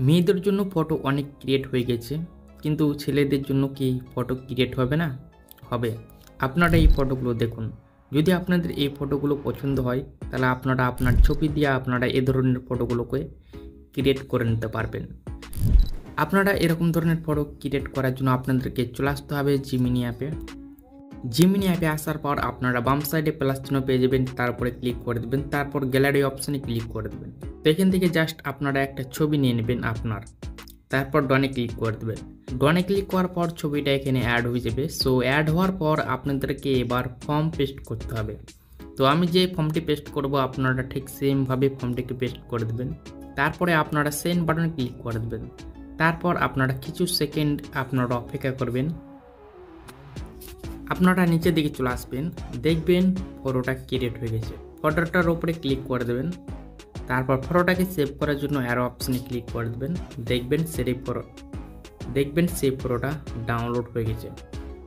মেয়েদের জন্য ফটো অনেক ক্রিয়েট হয়ে গেছে, কিন্তু ছেলেদের জন্য কি ফটো ক্রিয়েট হবে না? হবে। আপনারা এই ফটোগুলো দেখুন। যদি আপনাদের এই ফটোগুলো পছন্দ হয়, তাহলে আপনারা আপনার ছবি দিয়ে আপনারা এ ধরনের ফটোগুলোকে ক্রিয়েট করে নিতে পারবেন। আপনারা এরকম ধরনের ফটো ক্রিয়েট করার জন্য আপনাদেরকে চলে আসতে হবে জিমিনি অ্যাপে। জিমিনি অ্যাপে আসার পর আপনারা বাম সাইডে প্লাস চিহ্ন পেয়ে যাবেন, তারপরে ক্লিক করে দেবেন, তারপর গ্যালারি অপশানে ক্লিক করে দেবেন। তো এখান থেকে জাস্ট আপনারা একটা ছবি নিয়ে নেবেন আপনার, তারপর ডনে ক্লিক করে দেবেন। ডনে ক্লিক করার পর ছবিটা এখানে অ্যাড হয়ে যাবে। সো অ্যাড হওয়ার পর আপনাদেরকে এবার ফর্ম পেস্ট করতে হবে। তো আমি যে ফর্মটি পেস্ট করব আপনারা ঠিক সেমভাবে ফর্মটিকে পেস্ট করে দেবেন। তারপরে আপনারা সেন্ড বাটনে ক্লিক করে দেবেন। তারপর আপনারা কিছু সেকেন্ড আপনারা অপেক্ষা করবেন। আপনারা নিচের দিকে চলে আসবেন, দেখবেন ফটোটা ক্রিয়েট হয়ে গেছে। ফটোটার উপরে ক্লিক করে দেবেন, তারপর ফটোটাকে সেভ করার জন্য অ্যারো অপশনে ক্লিক করে দেবেন। দেখবেন সেই ফটোটা ডাউনলোড হয়ে গেছে।